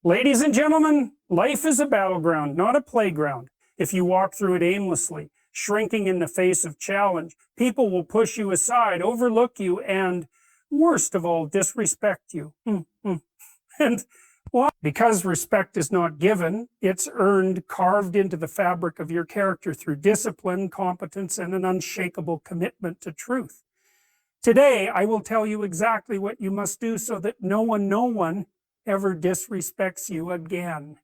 Ladies and gentlemen, life is a battleground, not a playground. If you walk through it aimlessly, shrinking in the face of challenge, people will push you aside, overlook you, and, worst of all, disrespect you. And why? Because respect is not given, it's earned, carved into the fabric of your character through discipline, competence, and an unshakable commitment to truth. Today, I will tell you exactly what you must do so that no one ever disrespects you again.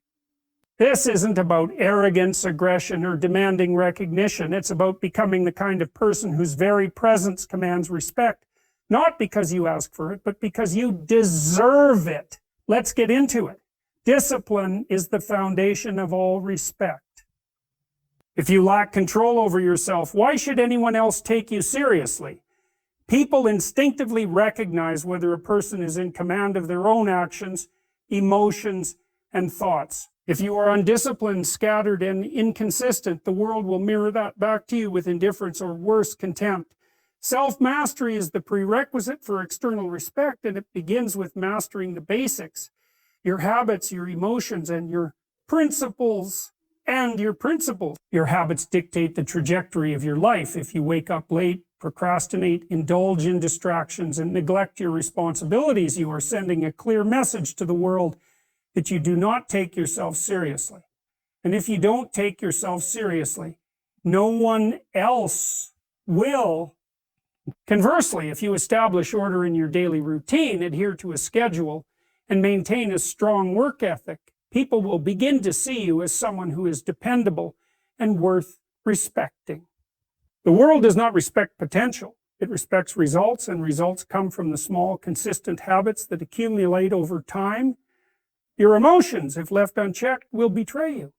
This isn't about arrogance, aggression, or demanding recognition. It's about becoming the kind of person whose very presence commands respect, not because you ask for it, but because you deserve it. Let's get into it. Discipline is the foundation of all respect. If you lack control over yourself, why should anyone else take you seriously? People instinctively recognize whether a person is in command of their own actions, emotions, and thoughts. If you are undisciplined, scattered, and inconsistent, the world will mirror that back to you with indifference or worse, contempt. Self-mastery is the prerequisite for external respect, and it begins with mastering the basics. Your habits, your emotions, and your principles. Your habits dictate the trajectory of your life. If you wake up late, procrastinate, indulge in distractions, and neglect your responsibilities, you are sending a clear message to the world that you do not take yourself seriously. And if you don't take yourself seriously, no one else will. Conversely, if you establish order in your daily routine, adhere to a schedule, and maintain a strong work ethic, people will begin to see you as someone who is dependable and worth respecting. The world does not respect potential. It respects results, and results come from the small, consistent habits that accumulate over time. Your emotions, if left unchecked, will betray you.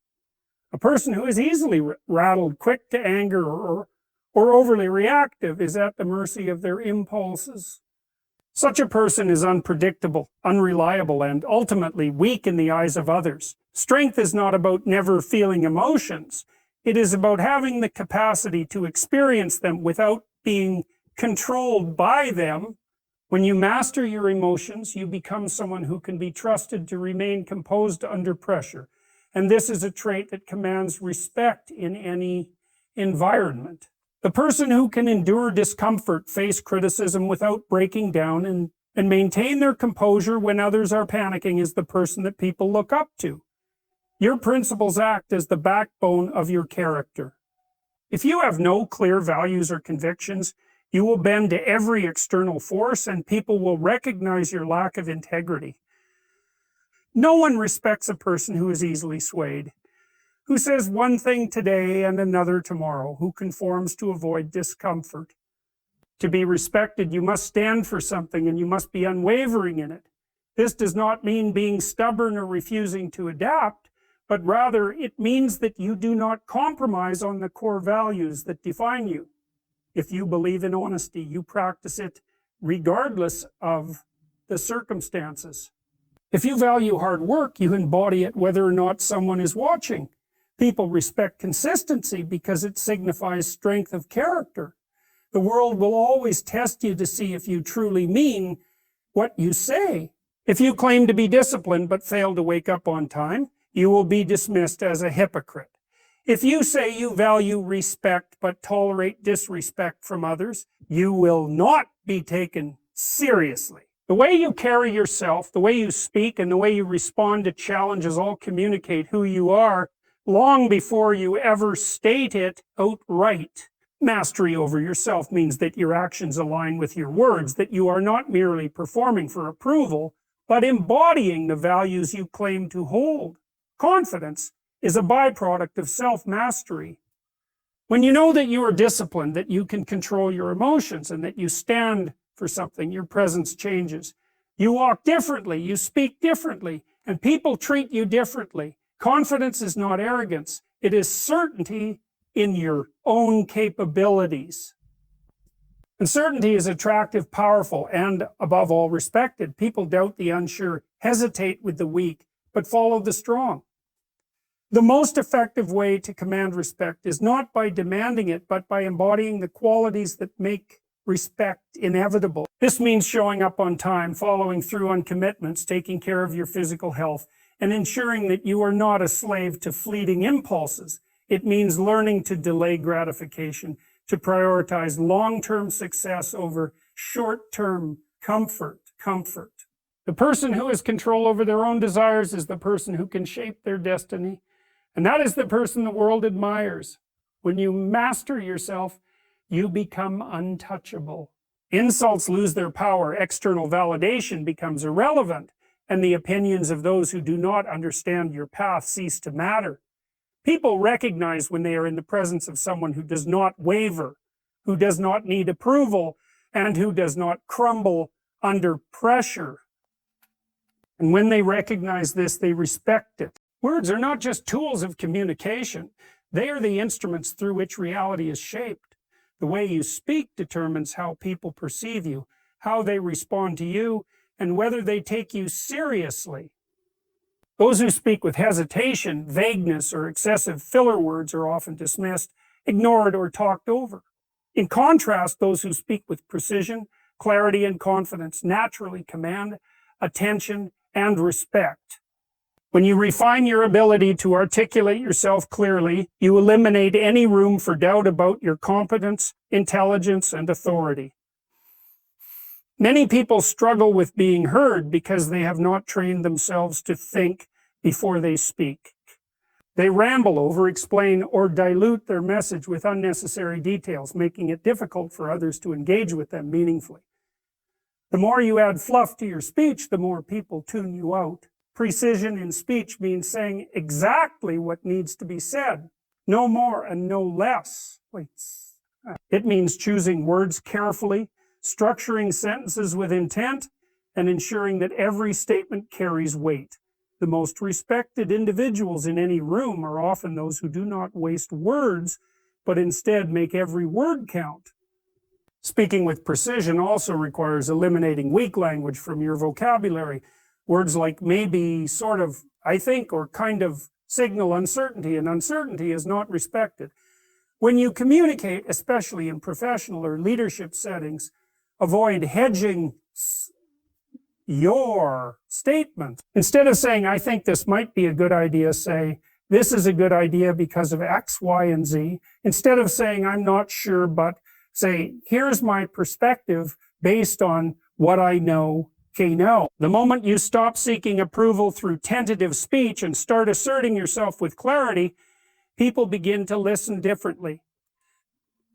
A person who is easily rattled, quick to anger, or overly reactive is at the mercy of their impulses. Such a person is unpredictable, unreliable, and ultimately weak in the eyes of others. Strength is not about never feeling emotions. It is about having the capacity to experience them without being controlled by them. When you master your emotions, you become someone who can be trusted to remain composed under pressure. And this is a trait that commands respect in any environment. The person who can endure discomfort, face criticism without breaking down, and maintain their composure when others are panicking is the person that people look up to. Your principles act as the backbone of your character. If you have no clear values or convictions, you will bend to every external force, and people will recognize your lack of integrity. No one respects a person who is easily swayed, who says one thing today and another tomorrow, who conforms to avoid discomfort. To be respected, you must stand for something, and you must be unwavering in it. This does not mean being stubborn or refusing to adapt, but rather it means that you do not compromise on the core values that define you. If you believe in honesty, you practice it regardless of the circumstances. If you value hard work, you embody it whether or not someone is watching. People respect consistency because it signifies strength of character. The world will always test you to see if you truly mean what you say. If you claim to be disciplined but fail to wake up on time, you will be dismissed as a hypocrite. If you say you value respect but tolerate disrespect from others, you will not be taken seriously. The way you carry yourself, the way you speak, and the way you respond to challenges all communicate who you are long before you ever state it outright. Mastery over yourself means that your actions align with your words, that you are not merely performing for approval, but embodying the values you claim to hold. Confidence is a byproduct of self-mastery. When you know that you are disciplined, that you can control your emotions, and that you stand for something, your presence changes. You walk differently, you speak differently, and people treat you differently. Confidence is not arrogance. It is certainty in your own capabilities. And certainty is attractive, powerful, and above all respected. People doubt the unsure, hesitate with the weak, but follow the strong. The most effective way to command respect is not by demanding it, but by embodying the qualities that make respect inevitable. This means showing up on time, following through on commitments, taking care of your physical health, and ensuring that you are not a slave to fleeting impulses. It means learning to delay gratification, to prioritize long-term success over short-term comfort. The person who has control over their own desires is the person who can shape their destiny. And that is the person the world admires. When you master yourself, you become untouchable. Insults lose their power, external validation becomes irrelevant, and the opinions of those who do not understand your path cease to matter. People recognize when they are in the presence of someone who does not waver, who does not need approval, and who does not crumble under pressure. And when they recognize this, they respect it. Words are not just tools of communication. They are the instruments through which reality is shaped. The way you speak determines how people perceive you, how they respond to you, and whether they take you seriously. Those who speak with hesitation, vagueness, or excessive filler words are often dismissed, ignored, or talked over. In contrast, those who speak with precision, clarity, and confidence naturally command attention and respect. When you refine your ability to articulate yourself clearly, you eliminate any room for doubt about your competence, intelligence, and authority. Many people struggle with being heard because they have not trained themselves to think before they speak. They ramble, over-explain, or dilute their message with unnecessary details, making it difficult for others to engage with them meaningfully. The more you add fluff to your speech, the more people tune you out. Precision in speech means saying exactly what needs to be said, no more and no less. It means choosing words carefully, structuring sentences with intent, and ensuring that every statement carries weight. The most respected individuals in any room are often those who do not waste words, but instead make every word count. Speaking with precision also requires eliminating weak language from your vocabulary. Words like maybe, sort of, I think, or kind of signal uncertainty, and uncertainty is not respected. When you communicate, especially in professional or leadership settings, avoid hedging your statement. Instead of saying, I think this might be a good idea, say, this is a good idea because of X, Y, and Z. Instead of saying, I'm not sure, but say, here's my perspective based on what I know. Okay, no. The moment you stop seeking approval through tentative speech and start asserting yourself with clarity, people begin to listen differently.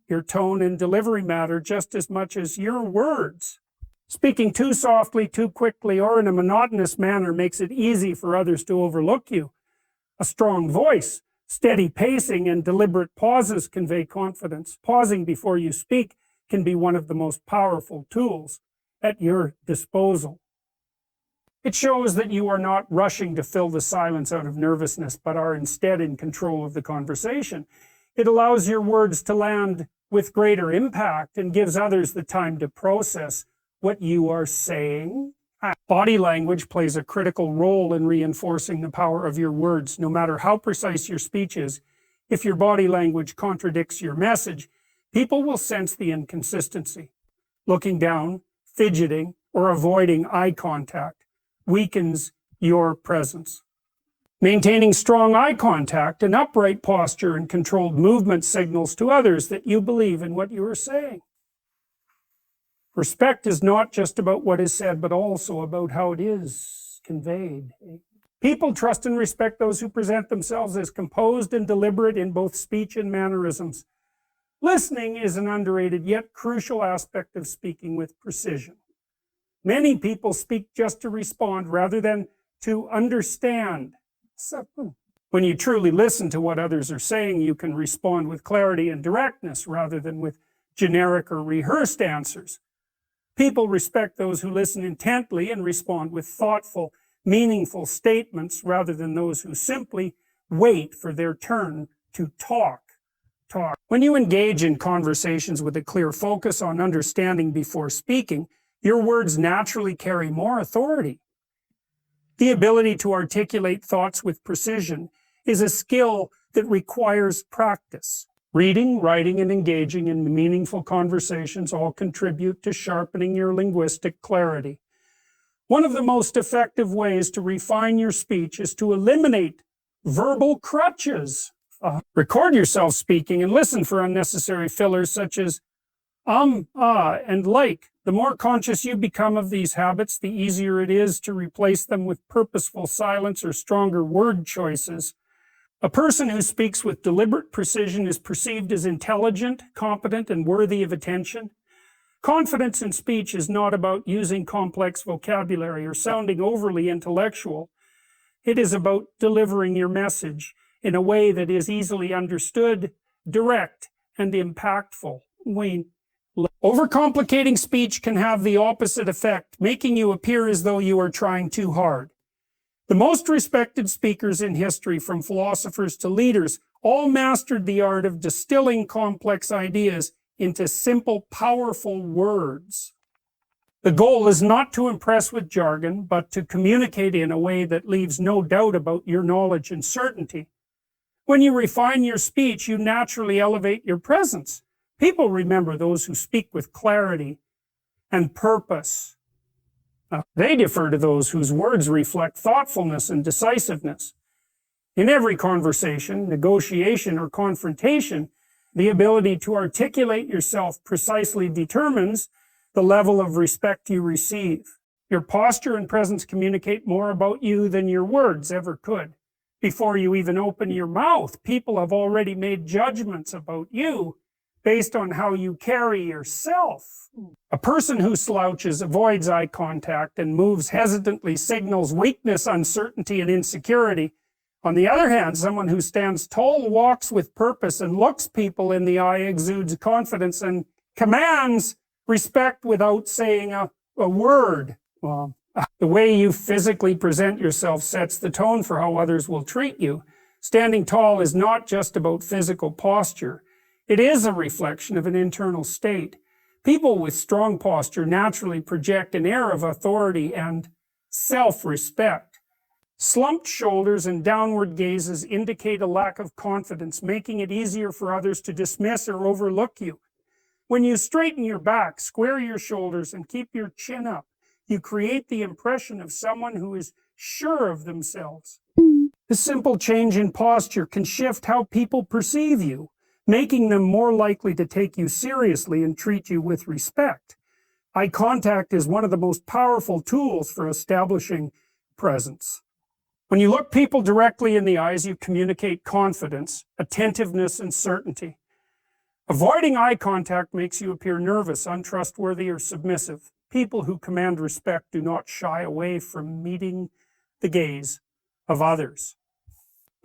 Your tone and delivery matter just as much as your words. Speaking too softly, too quickly, or in a monotonous manner makes it easy for others to overlook you. A strong voice, steady pacing, and deliberate pauses convey confidence. Pausing before you speak can be one of the most powerful tools at your disposal. It shows that you are not rushing to fill the silence out of nervousness, but are instead in control of the conversation. It allows your words to land with greater impact and gives others the time to process what you are saying. Body language plays a critical role in reinforcing the power of your words. No matter how precise your speech is, if your body language contradicts your message, people will sense the inconsistency. Looking down, fidgeting, or avoiding eye contact weakens your presence. Maintaining strong eye contact, an upright posture, and controlled movement signals to others that you believe in what you are saying. Respect is not just about what is said, but also about how it is conveyed. People trust and respect those who present themselves as composed and deliberate in both speech and mannerisms. Listening is an underrated yet crucial aspect of speaking with precision. Many people speak just to respond rather than to understand. When you truly listen to what others are saying, you can respond with clarity and directness rather than with generic or rehearsed answers. People respect those who listen intently and respond with thoughtful, meaningful statements rather than those who simply wait for their turn to talk. When you engage in conversations with a clear focus on understanding before speaking, your words naturally carry more authority. The ability to articulate thoughts with precision is a skill that requires practice. Reading, writing, and engaging in meaningful conversations all contribute to sharpening your linguistic clarity. One of the most effective ways to refine your speech is to eliminate verbal crutches. Record yourself speaking and listen for unnecessary fillers such as and like. The more conscious you become of these habits, the easier it is to replace them with purposeful silence or stronger word choices. A person who speaks with deliberate precision is perceived as intelligent, competent, and worthy of attention. Confidence in speech is not about using complex vocabulary or sounding overly intellectual. It is about delivering your message in a way that is easily understood, direct, and impactful. Overcomplicating speech can have the opposite effect, making you appear as though you are trying too hard. The most respected speakers in history, from philosophers to leaders, all mastered the art of distilling complex ideas into simple, powerful words. The goal is not to impress with jargon, but to communicate in a way that leaves no doubt about your knowledge and certainty. When you refine your speech, you naturally elevate your presence. People remember those who speak with clarity and purpose. They defer to those whose words reflect thoughtfulness and decisiveness. In every conversation, negotiation, or confrontation, the ability to articulate yourself precisely determines the level of respect you receive. Your posture and presence communicate more about you than your words ever could. Before you even open your mouth, people have already made judgments about you based on how you carry yourself. A person who slouches, avoids eye contact, and moves hesitantly signals weakness, uncertainty, and insecurity. On the other hand, someone who stands tall, walks with purpose, and looks people in the eye exudes confidence and commands respect without saying a word. Well, the way you physically present yourself sets the tone for how others will treat you. Standing tall is not just about physical posture. It is a reflection of an internal state. People with strong posture naturally project an air of authority and self-respect. Slumped shoulders and downward gazes indicate a lack of confidence, making it easier for others to dismiss or overlook you. When you straighten your back, square your shoulders, and keep your chin up, you create the impression of someone who is sure of themselves. This simple change in posture can shift how people perceive you, making them more likely to take you seriously and treat you with respect. Eye contact is one of the most powerful tools for establishing presence. When you look people directly in the eyes, you communicate confidence, attentiveness, and certainty. Avoiding eye contact makes you appear nervous, untrustworthy, or submissive. People who command respect do not shy away from meeting the gaze of others.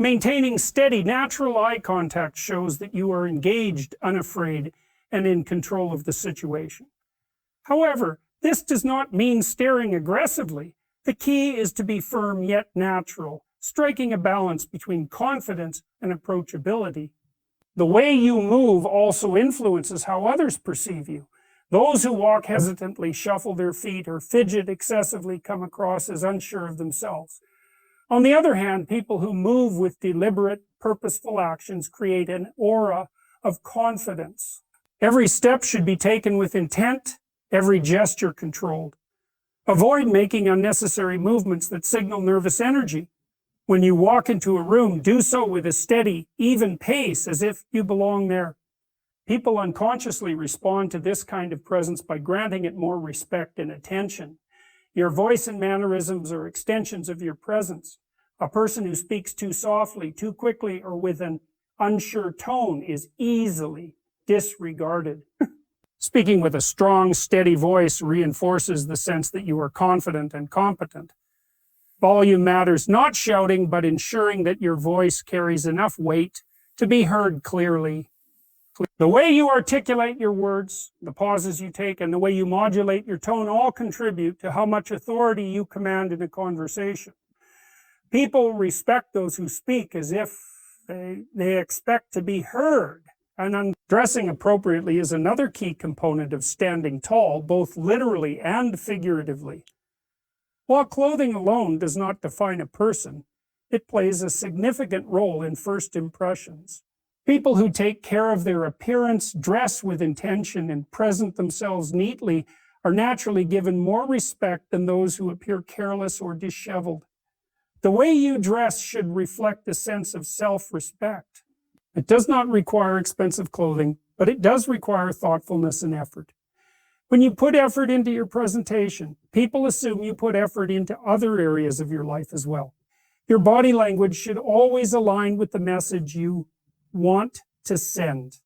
Maintaining steady, natural eye contact shows that you are engaged, unafraid, and in control of the situation. However, this does not mean staring aggressively. The key is to be firm yet natural, striking a balance between confidence and approachability. The way you move also influences how others perceive you. Those who walk hesitantly, shuffle their feet, or fidget excessively come across as unsure of themselves. On the other hand, people who move with deliberate, purposeful actions create an aura of confidence. Every step should be taken with intent, every gesture controlled. Avoid making unnecessary movements that signal nervous energy. When you walk into a room, do so with a steady, even pace, as if you belong there. People unconsciously respond to this kind of presence by granting it more respect and attention. Your voice and mannerisms are extensions of your presence. A person who speaks too softly, too quickly, or with an unsure tone is easily disregarded. Speaking with a strong, steady voice reinforces the sense that you are confident and competent. Volume matters, not shouting, but ensuring that your voice carries enough weight to be heard clearly. The way you articulate your words, the pauses you take, and the way you modulate your tone all contribute to how much authority you command in a conversation. People respect those who speak as if they expect to be heard. And dressing appropriately is another key component of standing tall, both literally and figuratively. While clothing alone does not define a person, it plays a significant role in first impressions. People who take care of their appearance, dress with intention, and present themselves neatly are naturally given more respect than those who appear careless or disheveled. The way you dress should reflect a sense of self-respect. It does not require expensive clothing, but it does require thoughtfulness and effort. When you put effort into your presentation, people assume you put effort into other areas of your life as well. Your body language should always align with the message you want to send.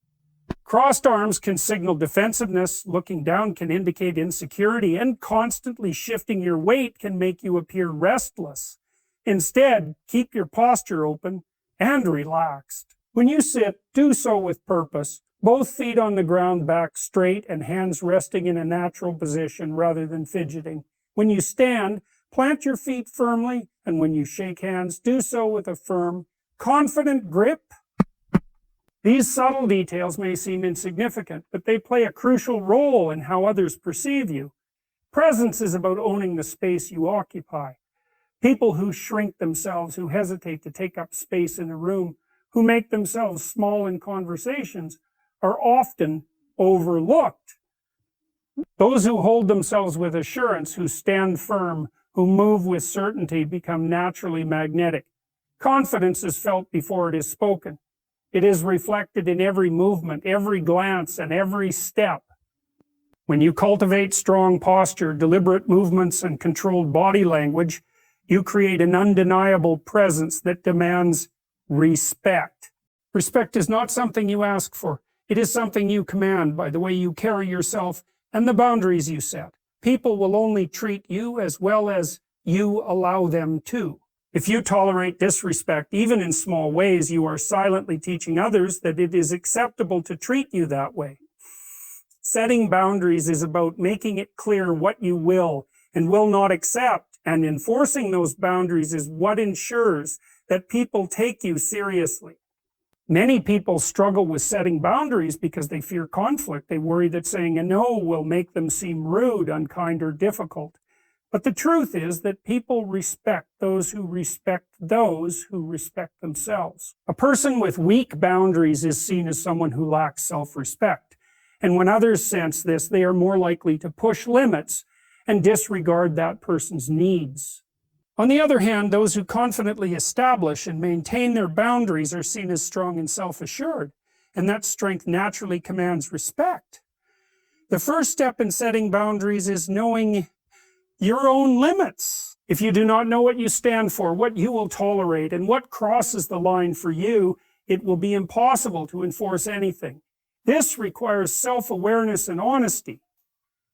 Crossed arms can signal defensiveness, looking down can indicate insecurity, and constantly shifting your weight can make you appear restless. Instead, keep your posture open and relaxed. When you sit, do so with purpose, both feet on the ground, back straight, and hands resting in a natural position rather than fidgeting. When you stand, plant your feet firmly, and when you shake hands, do so with a firm, confident grip. These subtle details may seem insignificant, but they play a crucial role in how others perceive you. Presence is about owning the space you occupy. People who shrink themselves, who hesitate to take up space in a room, who make themselves small in conversations, are often overlooked. Those who hold themselves with assurance, who stand firm, who move with certainty, become naturally magnetic. Confidence is felt before it is spoken. It is reflected in every movement, every glance, and every step. When you cultivate strong posture, deliberate movements, and controlled body language, you create an undeniable presence that demands respect. Respect is not something you ask for. It is something you command by the way you carry yourself and the boundaries you set. People will only treat you as well as you allow them to. If you tolerate disrespect, even in small ways, you are silently teaching others that it is acceptable to treat you that way. Setting boundaries is about making it clear what you will and will not accept, and enforcing those boundaries is what ensures that people take you seriously. Many people struggle with setting boundaries because they fear conflict. They worry that saying a no will make them seem rude, unkind, or difficult. But the truth is that people respect those who respect themselves. A person with weak boundaries is seen as someone who lacks self-respect. And when others sense this, they are more likely to push limits and disregard that person's needs. On the other hand, those who confidently establish and maintain their boundaries are seen as strong and self-assured, and that strength naturally commands respect. The first step in setting boundaries is knowing your own limits. If you do not know what you stand for, what you will tolerate, and what crosses the line for you, it will be impossible to enforce anything. This requires self-awareness and honesty.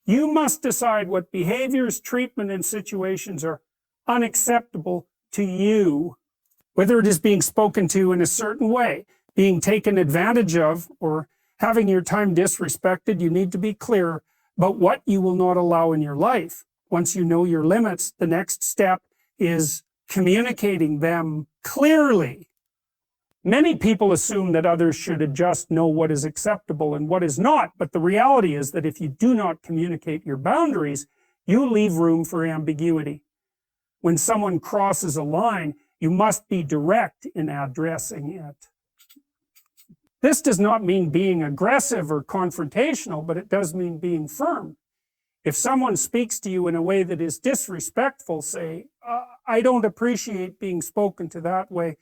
You must decide what behaviors, treatment, and situations are unacceptable to you, whether it is being spoken to in a certain way, being taken advantage of, or having your time disrespected. You need to be clear about what you will not allow in your life. Once you know your limits, the next step is communicating them clearly. Many people assume that others should just know what is acceptable and what is not, but the reality is that if you do not communicate your boundaries, you leave room for ambiguity. When someone crosses a line, you must be direct in addressing it. This does not mean being aggressive or confrontational, but it does mean being firm. If someone speaks to you in a way that is disrespectful, say, I don't appreciate being spoken to that way.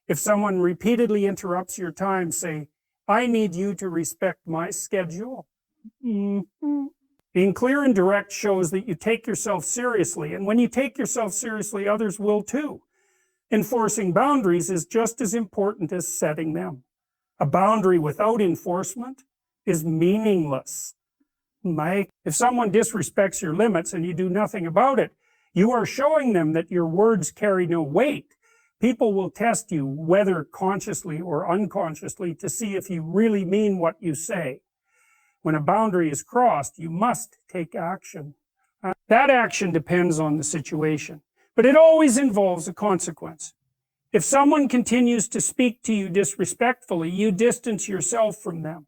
If someone repeatedly interrupts your time, say, I need you to respect my schedule. Being clear and direct shows that you take yourself seriously, and when you take yourself seriously, others will too. Enforcing boundaries is just as important as setting them. A boundary without enforcement is meaningless. If someone disrespects your limits and you do nothing about it, you are showing them that your words carry no weight. People will test you, whether consciously or unconsciously, to see if you really mean what you say. When a boundary is crossed, you must take action. That action depends on the situation, but it always involves a consequence. If someone continues to speak to you disrespectfully, you distance yourself from them.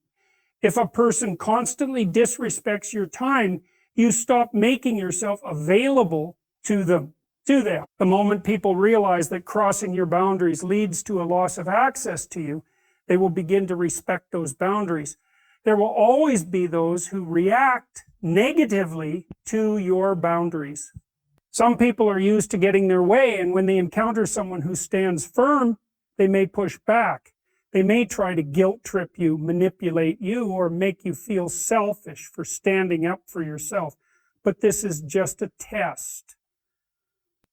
If a person constantly disrespects your time, you stop making yourself available to them. The moment people realize that crossing your boundaries leads to a loss of access to you, they will begin to respect those boundaries. There will always be those who react negatively to your boundaries. Some people are used to getting their way, and when they encounter someone who stands firm, they may push back. They may try to guilt trip you, manipulate you, or make you feel selfish for standing up for yourself. But this is just a test.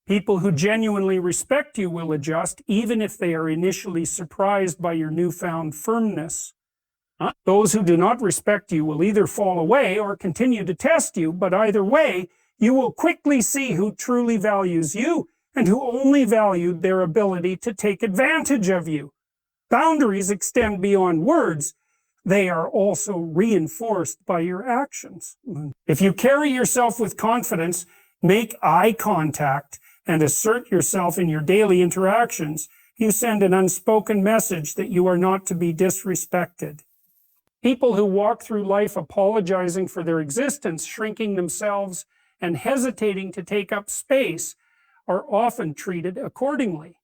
People who genuinely respect you will adjust, even if they are initially surprised by your newfound firmness. Those who do not respect you will either fall away or continue to test you, but either way, you will quickly see who truly values you and who only valued their ability to take advantage of you. Boundaries extend beyond words. They are also reinforced by your actions. If you carry yourself with confidence, make eye contact, and assert yourself in your daily interactions, you send an unspoken message that you are not to be disrespected. People who walk through life apologizing for their existence, shrinking themselves, and hesitating to take up space are often treated accordingly.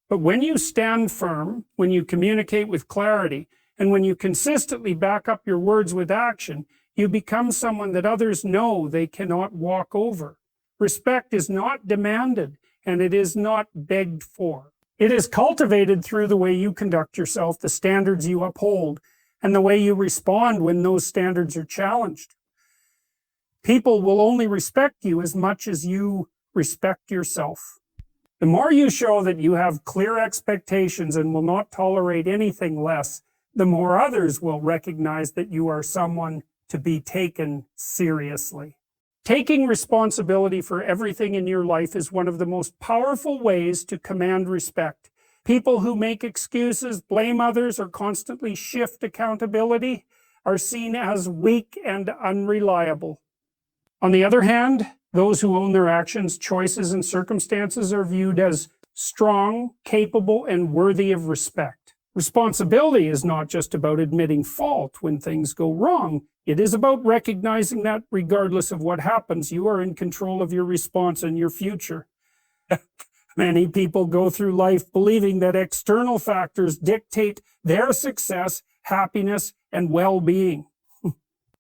But when you stand firm, when you communicate with clarity, and when you consistently back up your words with action, you become someone that others know they cannot walk over. Respect is not demanded, and it is not begged for. It is cultivated through the way you conduct yourself, the standards you uphold, and the way you respond when those standards are challenged. People will only respect you as much as you respect yourself. The more you show that you have clear expectations and will not tolerate anything less, the more others will recognize that you are someone to be taken seriously. Taking responsibility for everything in your life is one of the most powerful ways to command respect. People who make excuses, blame others, or constantly shift accountability are seen as weak and unreliable. On the other hand, those who own their actions, choices, and circumstances are viewed as strong, capable, and worthy of respect. Responsibility is not just about admitting fault when things go wrong. It is about recognizing that regardless of what happens, you are in control of your response and your future. Many people go through life believing that external factors dictate their success, happiness, and well-being.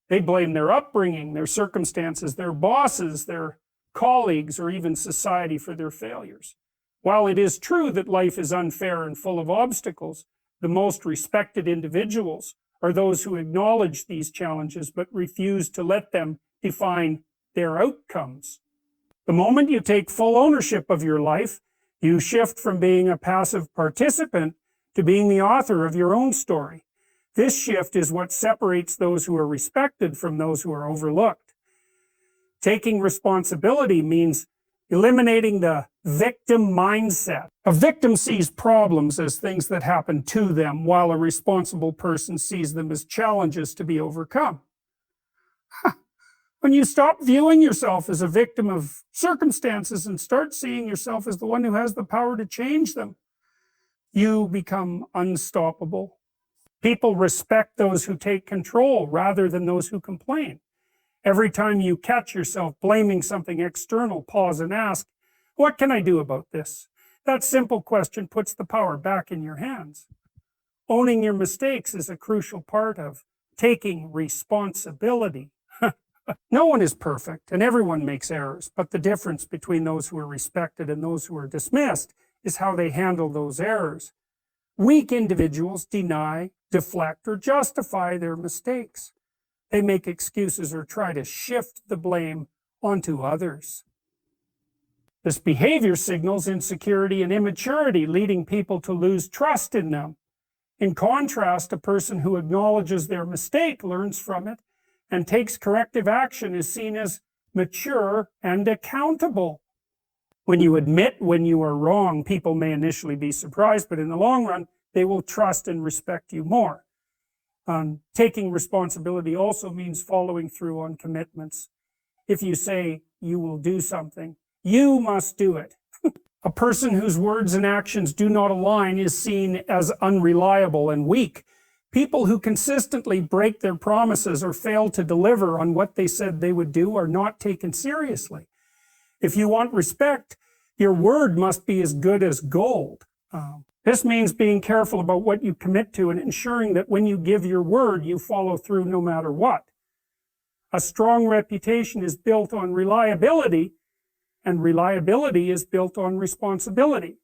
They blame their upbringing, their circumstances, their bosses, their colleagues, or even society for their failures. While it is true that life is unfair and full of obstacles, the most respected individuals are those who acknowledge these challenges but refuse to let them define their outcomes. The moment you take full ownership of your life, you shift from being a passive participant to being the author of your own story. This shift is what separates those who are respected from those who are overlooked. Taking responsibility means eliminating the victim mindset. A victim sees problems as things that happen to them, while a responsible person sees them as challenges to be overcome. When you stop viewing yourself as a victim of circumstances and start seeing yourself as the one who has the power to change them, you become unstoppable. People respect those who take control rather than those who complain. Every time you catch yourself blaming something external, pause and ask, what can I do about this? That simple question puts the power back in your hands. Owning your mistakes is a crucial part of taking responsibility. No one is perfect, and everyone makes errors, but the difference between those who are respected and those who are dismissed is how they handle those errors. Weak individuals deny, deflect, or justify their mistakes. They make excuses or try to shift the blame onto others. This behavior signals insecurity and immaturity, leading people to lose trust in them. In contrast, a person who acknowledges their mistake, learns from it, and takes corrective action is seen as mature and accountable. When you admit when you are wrong, people may initially be surprised, but in the long run, they will trust and respect you more. Taking responsibility also means following through on commitments. If you say you will do something, you must do it. A person whose words and actions do not align is seen as unreliable and weak. People who consistently break their promises or fail to deliver on what they said they would do are not taken seriously. If you want respect, your word must be as good as gold. This means being careful about what you commit to and ensuring that when you give your word, you follow through no matter what. A strong reputation is built on reliability, and reliability is built on responsibility.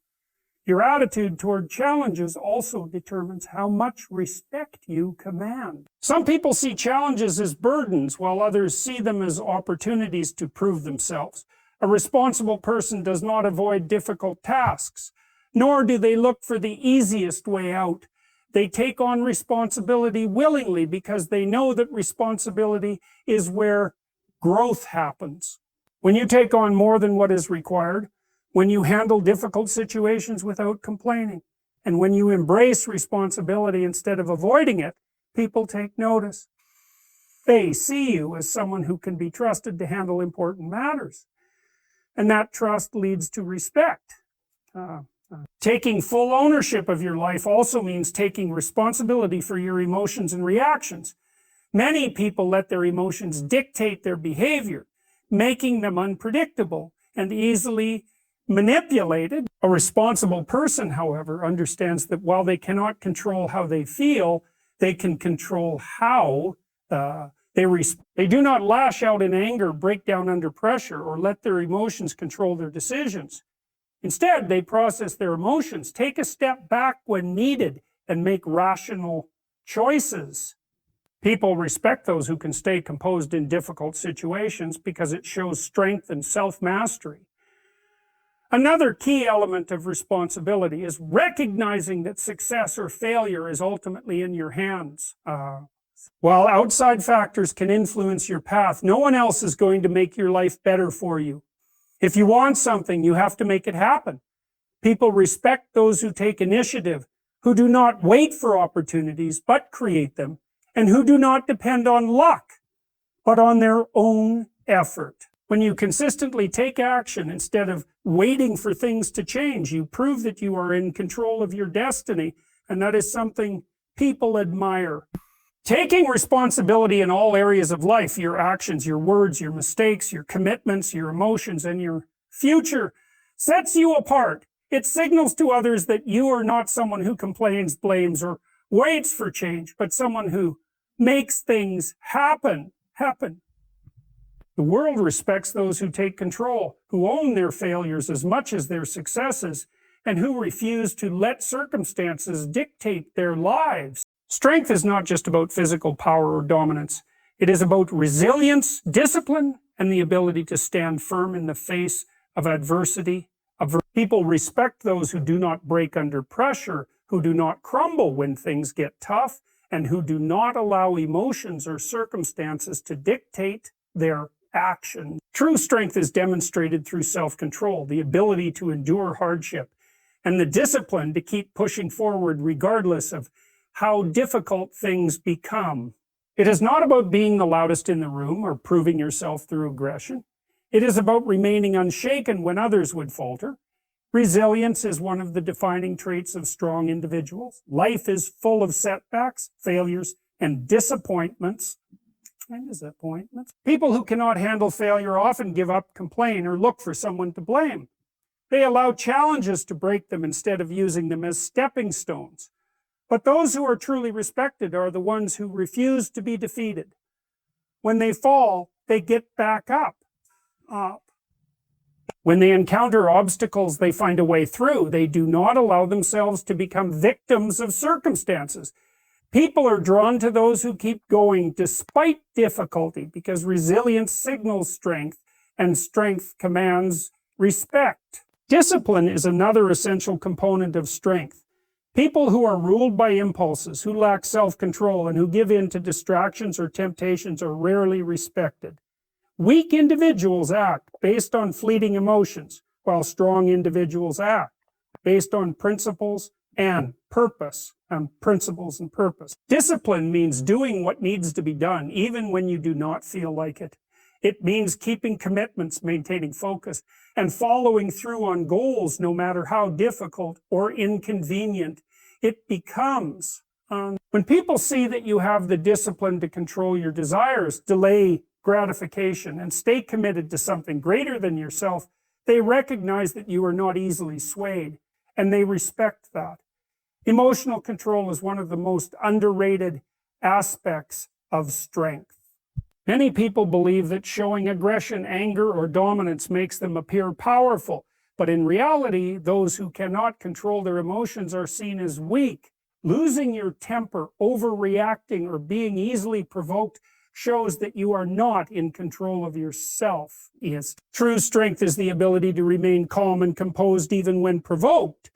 Your attitude toward challenges also determines how much respect you command. Some people see challenges as burdens, while others see them as opportunities to prove themselves. A responsible person does not avoid difficult tasks, nor do they look for the easiest way out. They take on responsibility willingly because they know that responsibility is where growth happens. When you take on more than what is required, when you handle difficult situations without complaining, and when you embrace responsibility instead of avoiding it, people take notice. They see you as someone who can be trusted to handle important matters, and that trust leads to respect. Taking full ownership of your life also means taking responsibility for your emotions and reactions. Many people let their emotions dictate their behavior, making them unpredictable and easily manipulated. A responsible person, however, understands that while they cannot control how they feel, they can control how they do not lash out in anger, break down under pressure, or let their emotions control their decisions. Instead, they process their emotions, take a step back when needed, and make rational choices. People respect those who can stay composed in difficult situations because it shows strength and self-mastery. Another key element of responsibility is recognizing that success or failure is ultimately in your hands. While outside factors can influence your path, no one else is going to make your life better for you. If you want something, you have to make it happen. People respect those who take initiative, who do not wait for opportunities, but create them, and who do not depend on luck, but on their own effort. When you consistently take action instead of waiting for things to change, you prove that you are in control of your destiny, and that is something people admire. Taking responsibility in all areas of life, your actions, your words, your mistakes, your commitments, your emotions, and your future, sets you apart. It signals to others that you are not someone who complains, blames, or waits for change, but someone who makes things happen. The world respects those who take control, who own their failures as much as their successes, and who refuse to let circumstances dictate their lives. Strength is not just about physical power or dominance. It is about resilience, discipline, and the ability to stand firm in the face of adversity. People respect those who do not break under pressure, who do not crumble when things get tough, and who do not allow emotions or circumstances to dictate their actions. True strength is demonstrated through self-control, the ability to endure hardship, and the discipline to keep pushing forward regardless of how difficult things become. It is not about being the loudest in the room or proving yourself through aggression. It is about remaining unshaken when others would falter. Resilience is one of the defining traits of strong individuals. Life is full of setbacks, failures, and disappointments. People who cannot handle failure often give up, complain, or look for someone to blame. They allow challenges to break them instead of using them as stepping stones. But those who are truly respected are the ones who refuse to be defeated. When they fall, they get back up. When they encounter obstacles, they find a way through. They do not allow themselves to become victims of circumstances. People are drawn to those who keep going despite difficulty because resilience signals strength and strength commands respect. Discipline is another essential component of strength. People who are ruled by impulses, who lack self-control, and who give in to distractions or temptations are rarely respected. Weak individuals act based on fleeting emotions, while strong individuals act based on principles and purpose. Discipline means doing what needs to be done, even when you do not feel like it. It means keeping commitments, maintaining focus, and following through on goals, no matter how difficult or inconvenient it becomes. When people see that you have the discipline to control your desires, delay gratification, and stay committed to something greater than yourself, they recognize that you are not easily swayed, and they respect that. Emotional control is one of the most underrated aspects of strength. Many people believe that showing aggression, anger, or dominance makes them appear powerful, but in reality, those who cannot control their emotions are seen as weak. Losing your temper, overreacting, or being easily provoked shows that you are not in control of yourself. Yes. True strength is the ability to remain calm and composed even when provoked.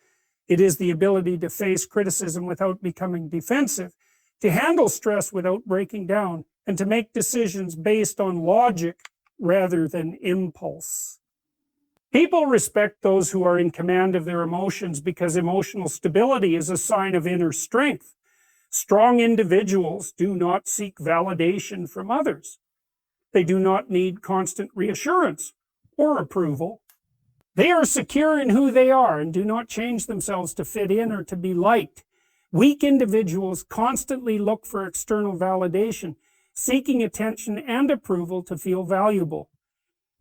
It is the ability to face criticism without becoming defensive, to handle stress without breaking down, and to make decisions based on logic rather than impulse. People respect those who are in command of their emotions because emotional stability is a sign of inner strength. Strong individuals do not seek validation from others. They do not need constant reassurance or approval. They are secure in who they are and do not change themselves to fit in or to be liked. Weak individuals constantly look for external validation, seeking attention and approval to feel valuable.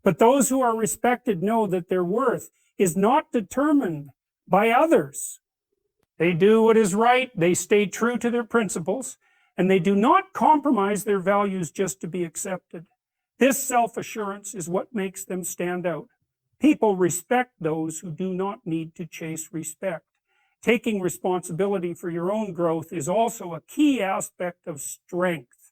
But those who are respected know that their worth is not determined by others. They do what is right, they stay true to their principles, and they do not compromise their values just to be accepted. This self-assurance is what makes them stand out. People respect those who do not need to chase respect. Taking responsibility for your own growth is also a key aspect of strength.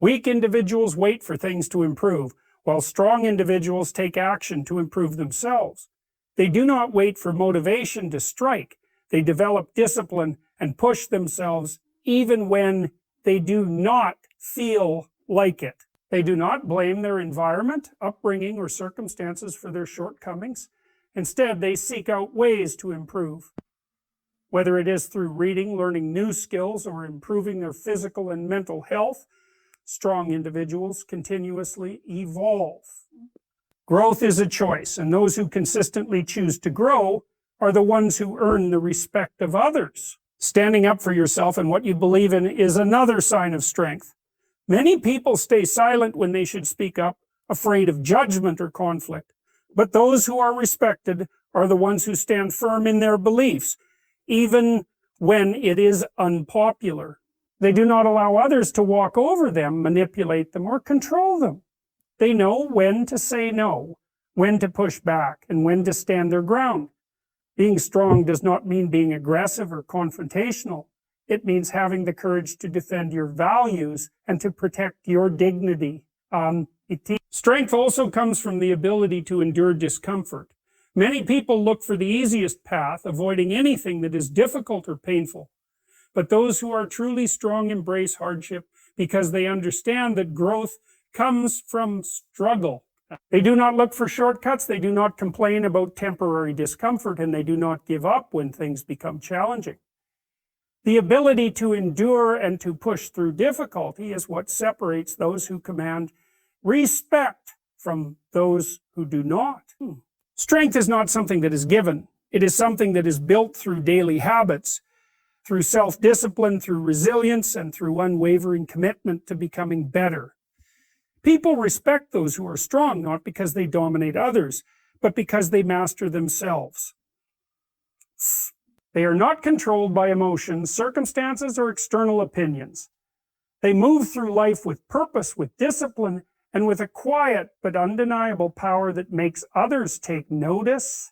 Weak individuals wait for things to improve, while strong individuals take action to improve themselves. They do not wait for motivation to strike. They develop discipline and push themselves even when they do not feel like it. They do not blame their environment, upbringing, or circumstances for their shortcomings. Instead, they seek out ways to improve. Whether it is through reading, learning new skills, or improving their physical and mental health, strong individuals continuously evolve. Growth is a choice, and those who consistently choose to grow are the ones who earn the respect of others. Standing up for yourself and what you believe in is another sign of strength. Many people stay silent when they should speak up, afraid of judgment or conflict. But those who are respected are the ones who stand firm in their beliefs, even when it is unpopular. They do not allow others to walk over them, manipulate them, or control them. They know when to say no, when to push back, and when to stand their ground. Being strong does not mean being aggressive or confrontational. It means having the courage to defend your values and to protect your dignity. Strength also comes from the ability to endure discomfort. Many people look for the easiest path, avoiding anything that is difficult or painful. But those who are truly strong embrace hardship because they understand that growth comes from struggle. They do not look for shortcuts, they do not complain about temporary discomfort, and they do not give up when things become challenging. The ability to endure and to push through difficulty is what separates those who command respect from those who do not. Strength is not something that is given. It is something that is built through daily habits, through self-discipline, through resilience, and through unwavering commitment to becoming better. People respect those who are strong, not because they dominate others, but because they master themselves. They are not controlled by emotions, circumstances, or external opinions. They move through life with purpose, with discipline, and with a quiet but undeniable power that makes others take notice